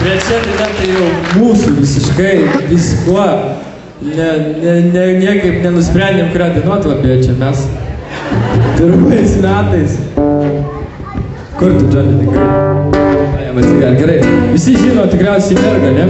Bet šiandien tai jau mūsų visiškai viskuo. Niekaip nenusprendėm, kurią dainuot labai čia mes. Pirmais metais. Kur tu, Džoni, tikrai? Gerai. Visi žino tikriausiai mergą, ne?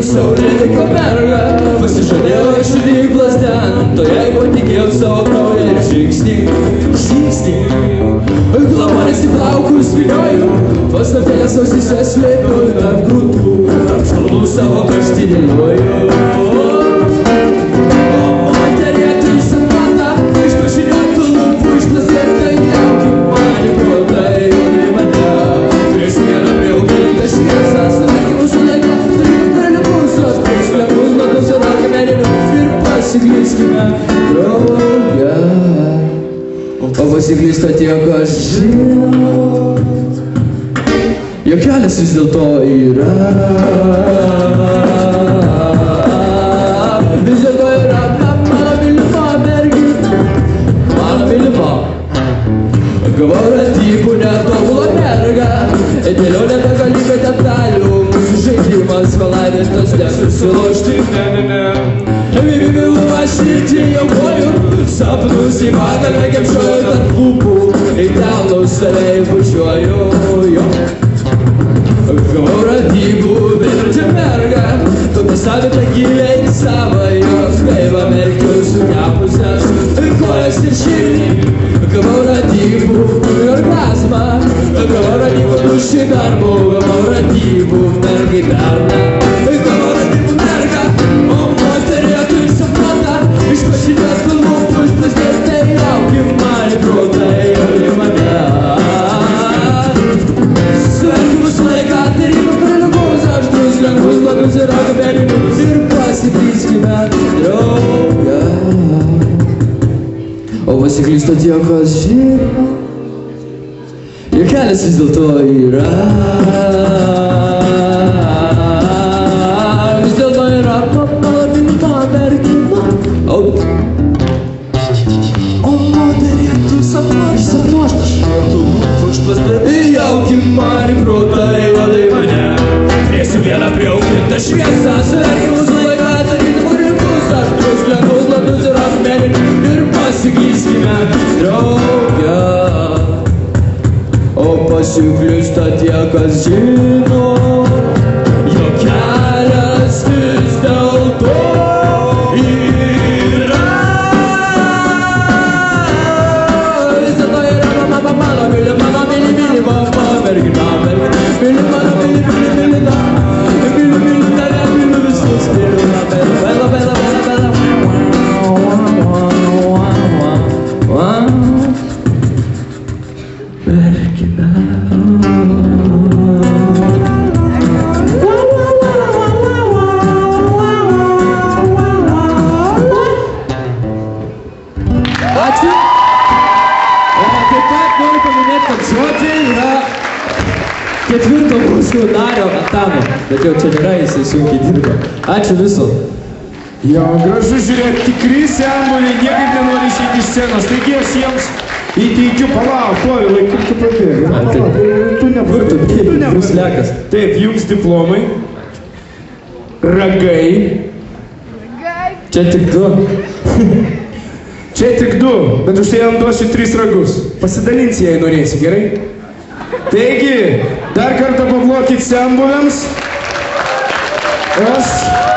Saulėtiko merga, pasižadėjau šudyklas ten, to jai patikėjau savo kraują ir žingsnį. Glamonės į plaukus vilioju, paslaptėlės ausyse slėpiu, tarp grūdų, tarp šalmų savo karštinėliuoju. O moterė turi sapatą, iš pažiniotų lūpų išplazėta, jauki mani protai, jauni mane. Prieš vieną prie ugnį šviesą, savaikimu sulėkia, ir pasiklyskime drauge. O pasiklysta tie, kas žino, jo kelias vis dėlto yra. Vis dėlto yra mano mylima mergina, mano mylima. Gavau ratybų netobulą mergą, dėlionė begalybė detalių, mūsų žaidimas palaimintas nesusilaužti. Mylimą širdį jau koju, sapnus į pagalbę kepšioju tarp lūpų, į delnus save bučiuoju. Gavau ratybų beverčią mergą, tokia savita giliai sava, jos gaivą merkiu sukepusias kojas ir širdį. Gavau ratybų orgasmą, gavau ratybų dušį darbų, gavau ratybų mergai berną. Gavau ratybų mergą, o moterė turi sapnuotą, iš pažinės lūpų išplazėtai, jauki mani protai, jauni mane. Suverkimus laiką, tarybą praliukus, aštrus, lengvus, blogus ir akmeninius, ir pasiklyskime drauge. O pasiklysta tie, kas žino, jo kelias vis dėlto yra. Vis dėlto yra mano mylima mergina. O moterė, tu sapnuoštas, jauki mani protai, vadai mane. Turėsiu vieną prie ugnintą šviesą, suverkimus laiką, tarybų rinkus, aštrus, lengvus, blogus ir akmeninius, ir pasiklyskime drauge. O pasiklysta tie, kas žino, jo kelias vis dėlto yra. Vis dėlto yra mano mylima mergina, myliu visus, myliu bela. Mergina. Ačiū. Taip pat noriu paminėti, kad žodžiai yra ketvirto mūsų nario Antano, bet jau čia nėra, jisai sunkiai dirba. Ačiū viso. Jo, gražu žiūrėti, tikri senbuviai niekaip nenori išeiti iš scenos, taigi aš jiems įteikiu, palauk, Povilai, kaip tu pabėgai? Tu nebūslekas. Taip, jums diplomai, ragai. Čia tik du. Čia tik du, bet už tai jam duosiu 3 ragus. Pasidalinsi, jei norėsi, gerai? Taigi, dar kartą paplokit senbuviams. Aš